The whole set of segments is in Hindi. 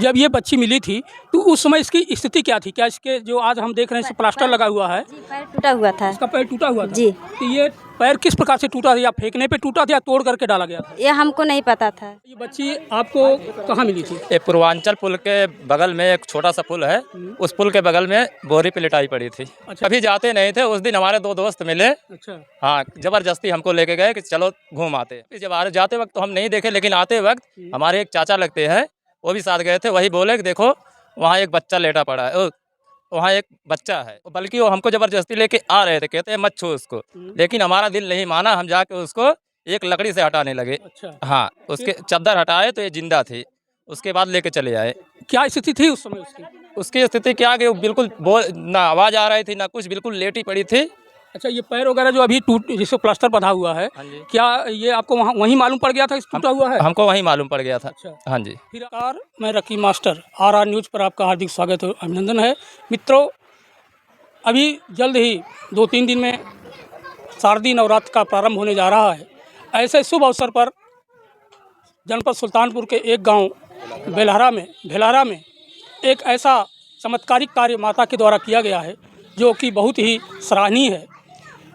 जब ये बच्ची मिली थी तो उस समय इसकी स्थिति क्या थी? क्या इसके जो आज हम देख रहे हैं प्लास्टर लगा हुआ है, जी, पैर टूटा हुआ था। इसका पैर टूटा हुआ था जी। तो ये पैर किस प्रकार से टूटा था? या फेंकने पे टूटा था या तोड़ करके डाला गया था? ये हमको नहीं पता था। ये बच्ची आपको कहाँ मिली थी? ये पूर्वांचल पुल के बगल में एक छोटा सा पुल है, उस पुल के बगल में बोरी पे लिटाई पड़ी थी। अच्छा। कभी जाते नहीं थे, उस दिन हमारे दो दोस्त मिले। अच्छा। हाँ, जबरदस्ती हमको लेके गए कि चलो घूम आते। जब जाते वक्त तो हम नहीं देखे, लेकिन आते वक्त हमारे एक चाचा लगते हैं, वो भी साथ गए थे। वही बोले कि देखो वहाँ एक बच्चा लेटा पड़ा है, वहाँ एक बच्चा है। बल्कि वो हमको जबरदस्ती लेके आ रहे थे, कहते हैं मत छू उसको, लेकिन हमारा दिल नहीं माना। हम जाके उसको एक लकड़ी से हटाने लगे। अच्छा। हाँ, उसके चद्दर हटाए तो ये जिंदा थी। उसके बाद लेके चले आए। क्या स्थिति थी उस समय उसकी? उसकी स्थिति क्या कि वो बिल्कुल ना आवाज़ आ रही थी ना कुछ, बिल्कुल लेटी पड़ी थी। अच्छा, ये पैर वगैरह जो अभी टूट जिसको प्लास्टर बंधा हुआ है, हाँ जी। क्या ये आपको वहाँ वहीं मालूम पड़ गया था इस टूटा हुआ है? हमको वहीं मालूम पड़ गया था। अच्छा। हाँ जी। फिर मैं रकी मास्टर RR न्यूज़ पर आपका हार्दिक स्वागत और अभिनंदन है। मित्रों, अभी जल्द ही 2-3 दिन में शारदीय नवरात्र का प्रारंभ होने जा रहा है। ऐसे शुभ अवसर पर जनपद सुल्तानपुर के एक गांव भेलहरा में एक ऐसा चमत्कारिक कार्य माता के द्वारा किया गया है जो कि बहुत ही सराहनीय है।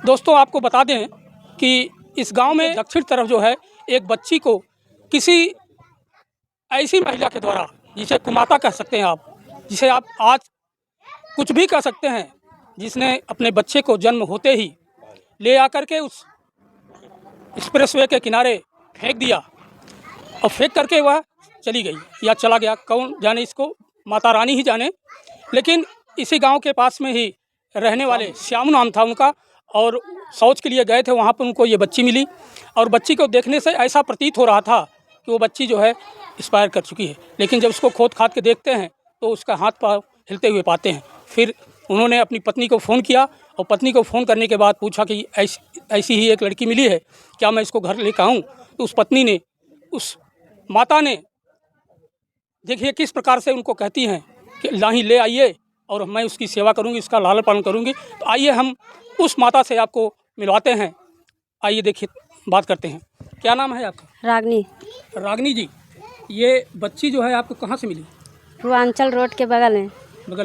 दोस्तों, आपको बता दें कि इस गांव में दक्षिण तरफ जो है एक बच्ची को किसी ऐसी महिला के द्वारा, जिसे कुमाता कह सकते हैं आप, जिसे आप आज कुछ भी कह सकते हैं, जिसने अपने बच्चे को जन्म होते ही ले आकर के उस एक्सप्रेसवे के किनारे फेंक दिया और फेंक करके वह चली गई या चला गया, कौन जाने, इसको माता रानी ही जाने। लेकिन इसी गांव के पास में ही रहने वाले श्याम नाम था उनका, और शौच के लिए गए थे, वहाँ पर उनको ये बच्ची मिली और बच्ची को देखने से ऐसा प्रतीत हो रहा था कि वो बच्ची जो है एक्सपायर कर चुकी है। लेकिन जब उसको खोद खाद के देखते हैं तो उसका हाथ पाँव हिलते हुए पाते हैं। फिर उन्होंने अपनी पत्नी को फ़ोन किया और पत्नी को फ़ोन करने के बाद पूछा कि ऐसी ही एक लड़की मिली है, क्या मैं इसको घर लेकर आऊँ? तो उस पत्नी ने, उस माता ने, देखिए किस प्रकार से उनको कहती हैं कि लाही ले आइए और मैं उसकी सेवा करूंगी, उसका लालन पालन करूंगी। तो आइए हम उस माता से आपको मिलवाते हैं। आइए देखिए, बात करते हैं। क्या नाम है आपका? रागनी। रागनी जी, ये बच्ची जो है आपको कहाँ से मिली? पूर्वांचल रोड के बगल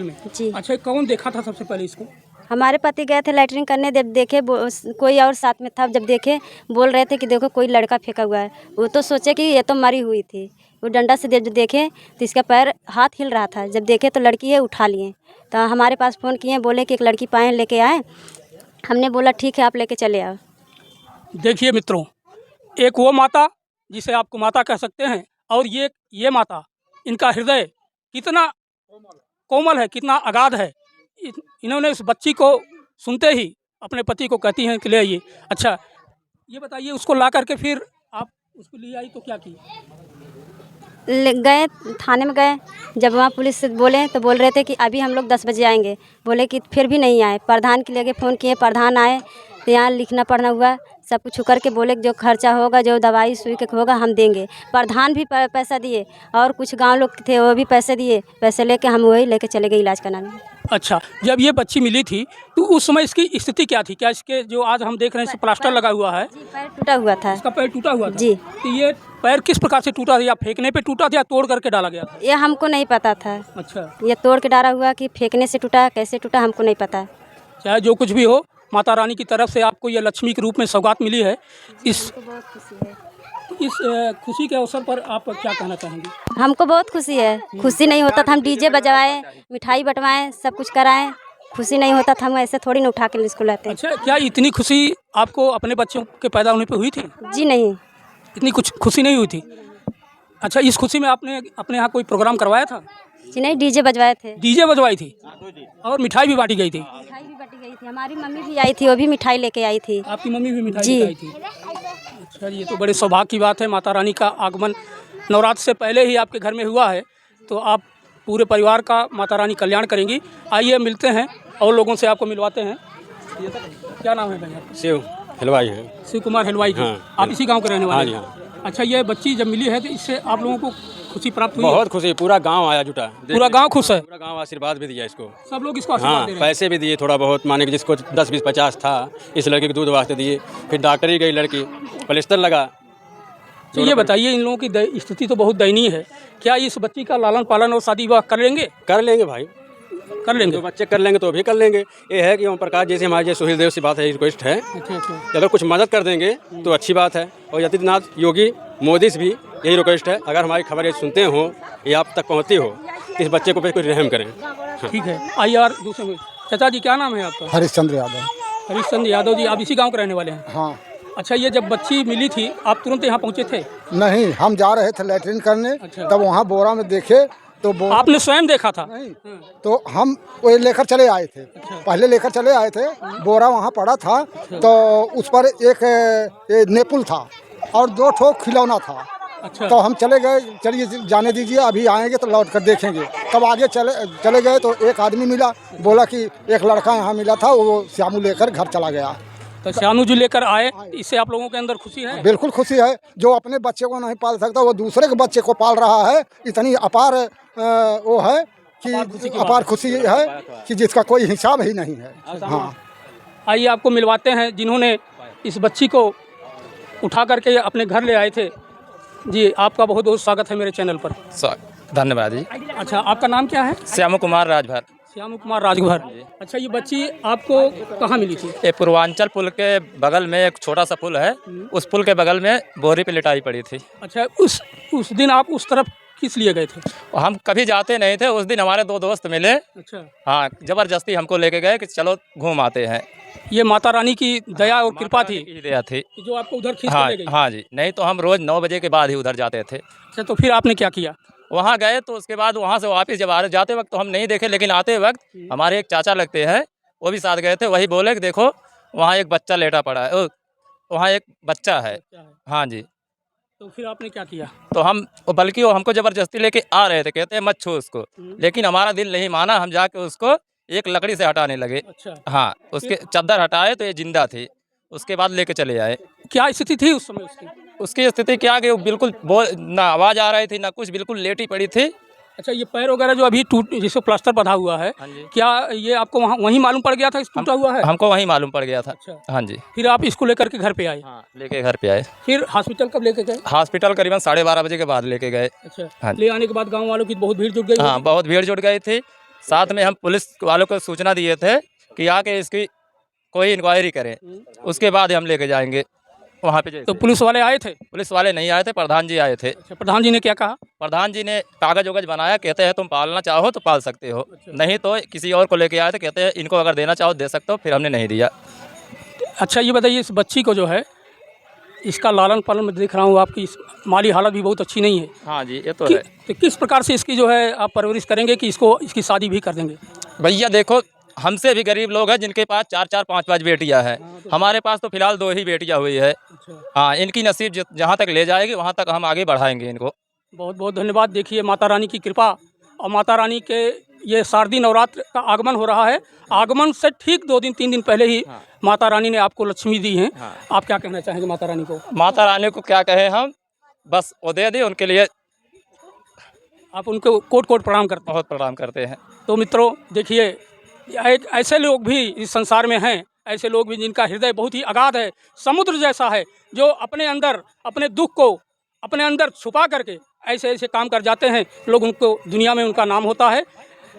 में। जी। अच्छा, कौन देखा था सबसे पहले इसको? हमारे पति गए थे लैटरिन करने, जब देखे कोई और साथ में था, जब देखे बोल रहे थे कि देखो कोई लड़का फेंका हुआ है। वो तो सोचे कि ये तो मरी हुई थी। वो डंडा से जब देखे तो इसका पैर, हाथ हिल रहा था। जब देखे तो लड़की है, उठा लिए। तो हमारे पास फ़ोन किए, बोले कि एक लड़की पाए, लेके आए। हमने बोला ठीक है, आप लेके चले आओ। देखिए मित्रों, एक वो माता जिसे आप कुमाता कह सकते हैं, और ये माता, इनका हृदय कितना कोमल है, कितना अगाध है। इन्होंने उस बच्ची को सुनते ही अपने पति को कहती हैं कि ले आइए। अच्छा, ये बताइए, उसको ला करके फिर आप उसको ले आई तो क्या की? गए थाने में गए, जब वहाँ पुलिस से बोले तो बोल रहे थे कि अभी हम लोग 10 बजे आएंगे। बोले कि फिर भी नहीं आए। प्रधान के लिए फ़ोन किए, प्रधान आए तो यहाँ लिखना पढ़ना हुआ, सब कुछ करके बोले कि जो खर्चा होगा, जो दवाई सुई के होगा हम देंगे। प्रधान भी पैसा दिए और कुछ गांव लोग थे वो भी पैसे दिए। पैसे लेके हम वही लेके चले गए इलाज कराने। अच्छा, जब ये बच्ची मिली थी तो उस समय इसकी स्थिति क्या थी? क्या इसके जो आज हम देख रहे हैं प्लास्टर लगा हुआ है, जी, पैर टूटा हुआ था। इसका पैर टूटा हुआ था? जी। तो ये पैर किस प्रकार से टूटा था? या फेंकने पे टूटा था या तोड़ करके डाला गया था? ये हमको नहीं पता था। अच्छा, ये तोड़ के डाला हुआ कि फेंकने से टूटा, कैसे टूटा हमको नहीं पता। चाहे जो कुछ भी हो, माता रानी की तरफ से आपको ये लक्ष्मी के रूप में सौगात मिली है। इस खुशी के अवसर पर आप क्या कहना चाहेंगे? हमको बहुत खुशी है। खुशी नहीं होता था हम डीजे बजवाएं, मिठाई बंटवाएं, सब कुछ कराएं। खुशी नहीं होता था हम ऐसे थोड़ी ना उठा के स्कूल लाते। अच्छा, क्या इतनी खुशी आपको अपने बच्चों के पैदा होने पे हुई थी? जी नहीं, इतनी कुछ खुशी नहीं हुई थी। अच्छा, इस खुशी में आपने अपने यहाँ कोई प्रोग्राम करवाया था? जी नहीं, डीजे बजवाए थे। डीजे बजवाई थी और मिठाई भी बांटी गई थी? मिठाई भी बांटी गई थी। हमारी मम्मी भी आई थी, वो भी मिठाई लेके आई थी। आपकी मम्मी भी मिठाई जी। लेके आई थी? अच्छा, ये तो बड़े सौभाग्य की बात है। माता रानी का आगमन नवरात्र से पहले ही आपके घर में हुआ है, तो आप पूरे परिवार का माता रानी कल्याण करेंगी। आइए मिलते हैं और लोगों से आपको मिलवाते हैं। क्या नाम है भैया? शिव हलवाई है। शिव कुमार हलवाई जी। हाँ। आप इसी गांव के रहने वाले हैं? हाँ जी, हाँ। अच्छा, ये बच्ची जब मिली है तो इससे आप लोगों को खुशी प्राप्त हुई? बहुत खुशी, पूरा गांव आया जुटा। पूरा गांव खुश है? पूरा गांव आशीर्वाद भी दिया इसको। सब लोग इसको आशीर्वाद हाँ, दे रहे हैं? पैसे भी दिए थोड़ा बहुत, माने कि जिसको 10, 20, 50 था, इस लड़की के दूध वास्ते दिए। फिर डॉक्टरी गई लड़की, प्लास्टर लगा, तो ये बताइए, इन लोगों की स्थिति तो बहुत दयनीय है, क्या इस बच्ची का लालन पालन और शादी विवाह कर लेंगे? कर लेंगे भाई, कर लेंगे। जो बच्चे कर लेंगे तो भी कर लेंगे। ये है कि ओम प्रकाश जैसे हमारे जैसे सुहेल देव से बात है, रिक्वेस्ट है अच्छा अच्छा। कि अगर कुछ मदद कर देंगे तो अच्छी बात है। और आदित्यनाथ योगी मोदी से भी यही रिक्वेस्ट है, अगर हमारी खबर ये सुनते हो या आप तक पहुँचती हो तो इस बच्चे को पे कुछ रहम करें। ठीक है। आइए और दूसरे में, चाचा जी क्या नाम है आपका? हरिश्चंद्र यादव। हरीशचंद्र यादव जी, आप इसी गांव के रहने वाले हैं? हाँ। अच्छा, ये जब बच्ची मिली थी आप तुरंत यहाँ पहुँचे थे? नहीं, हम जा रहे थे लैट्रिन करने, अच्छा। तब वहाँ बोरा में देखे तो आपने स्वयं देखा था? नहीं, तो हम वो लेकर चले आए थे। पहले लेकर चले आए थे, बोरा वहाँ पड़ा था, तो उस पर एक नेपुल था और 2 ठो खिलौना था। अच्छा। तो हम चले गए, चलिए जाने दीजिए, अभी आएंगे तो लौट कर देखेंगे। तब आगे चले गए तो एक आदमी मिला, बोला कि एक लड़का यहाँ मिला था, वो श्यामू लेकर घर चला गया। तो श्यामू जी लेकर आए, इससे आप लोगों के अंदर खुशी है? बिल्कुल खुशी है। जो अपने बच्चे को नहीं पाल सकता वो दूसरे के बच्चे को पाल रहा है, इतनी अपार वो है कि अपार खुशी है कि जिसका कोई हिसाब ही नहीं है। हाँ, आइए आपको मिलवाते हैं जिन्होंने इस बच्ची को उठा करके अपने घर ले आए थे। जी, आपका बहुत बहुत स्वागत है मेरे चैनल पर। धन्यवाद जी। अच्छा, आपका नाम क्या है? श्याम कुमार राजभर। श्याम कुमार राजभर। अच्छा, ये बच्ची आपको कहाँ मिली थी? ये पूर्वांचल पुल के बगल में एक छोटा सा पुल है, उस पुल के बगल में बोरी पे लिटाई पड़ी थी। अच्छा, उस दिन आप उस तरफ किस लिए गए थे? हम कभी जाते नहीं थे, उस दिन हमारे 2 दोस्त मिले। अच्छा। हाँ, जबरदस्ती हमको लेके गए कि चलो घूम आते हैं। ये माता रानी की दया और कृपा थी की दया थी जो आपको उधर खींच हाँ के ले गई। हाँ जी, नहीं तो हम रोज 9 बजे के बाद ही उधर जाते थे। अच्छा, तो फिर आपने क्या किया? वहाँ गए तो उसके बाद वहाँ से वापस जब जाते वक्त तो हम नहीं देखे, लेकिन आते वक्त हमारे एक चाचा लगते हैं, वो भी साथ गए थे। वही बोले कि देखो वहाँ एक बच्चा लेटा पड़ा है, वहाँ एक बच्चा है। हाँ जी। तो फिर आपने क्या किया? तो हम बल्कि वो हमको ज़बरदस्ती लेके आ रहे थे, कहते हैं मत छू उसको, लेकिन हमारा दिल नहीं माना। हम जाके उसको एक लकड़ी से हटाने लगे। अच्छा। हाँ, उसके चद्दर हटाए तो ये जिंदा थी। उसके बाद लेके चले आए। क्या स्थिति थी उस समय उसकी? उसकी स्थिति क्या कि वो बिल्कुल ना आवाज़ आ रही थी ना कुछ, बिल्कुल लेटी पड़ी थी। अच्छा, ये पैर वगैरह जो अभी जिसको प्लास्टर बंधा हुआ है, हाँ जी। क्या ये आपको वहीं मालूम पड़ गया था इस टूटा हुआ है? हमको वहीं मालूम पड़ गया था। अच्छा। हाँ जी। फिर आप इसको लेकर के घर पे आए? हाँ, लेके घर पे आए। फिर हॉस्पिटल कब लेके गए? हॉस्पिटल करीबन 12:30 बजे के बाद लेके गए। अच्छा। हाँ। ले आने के बाद गाँव वालों की बहुत भीड़ जुट गई? हाँ, बहुत भीड़ जुट गई थी। साथ में हम पुलिस वालों को सूचना दिए थे कि आके इसकी कोई इंक्वायरी करें, उसके बाद हम लेके जाएंगे वहाँ पे। तो पुलिस वाले आए थे? पुलिस वाले नहीं आए थे, प्रधान जी आए थे। अच्छा, प्रधान जी ने क्या कहा? प्रधान जी ने कागज वगज बनाया, कहते हैं तुम पालना चाहो तो पाल सकते हो, नहीं तो किसी और को लेके आए थे, कहते हैं इनको अगर देना चाहो दे सकते हो। फिर हमने नहीं दिया। अच्छा, ये बताइए, इस बच्ची को जो है इसका लालन पालन में देख रहा हूँ, आपकी माली हालत भी बहुत अच्छी नहीं है। हाँ जी, ये तो है। तो किस प्रकार से इसकी जो है आप परवरिश करेंगे कि इसकी शादी भी कर देंगे? भैया देखो, हमसे भी गरीब लोग हैं जिनके पास 4-4, 5-5 बेटियां हैं। हमारे पास तो फिलहाल 2 ही बेटियां हुई है। हाँ, इनकी नसीब जहाँ तक ले जाएगी वहाँ तक हम आगे बढ़ाएंगे इनको। बहुत बहुत धन्यवाद। देखिए, माता रानी की कृपा और माता रानी के ये शारदीय नवरात्र का आगमन हो रहा है। आगमन से ठीक 2 दिन 3 दिन पहले ही माता रानी ने आपको लक्ष्मी दी हैं। आप क्या कहना चाहेंगे माता रानी को? माता रानी को क्या कहें हम, बस वो दे दी, उनके लिए आप उनको कोट कोट प्रणाम करते हैं? बहुत प्रणाम करते हैं। तो मित्रों देखिए, एक ऐसे लोग भी इस संसार में हैं, ऐसे लोग भी जिनका हृदय बहुत ही अगाध है, समुद्र जैसा है, जो अपने अंदर अपने दुख को अपने अंदर छुपा करके ऐसे ऐसे काम कर जाते हैं, लोग उनको दुनिया में उनका नाम होता है।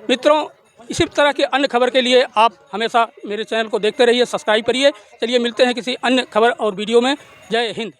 मित्रों, इसी तरह की अन्य खबर के लिए आप हमेशा मेरे चैनल को देखते रहिए, सब्सक्राइब करिए। चलिए मिलते हैं किसी अन्य खबर और वीडियो में। जय हिंद।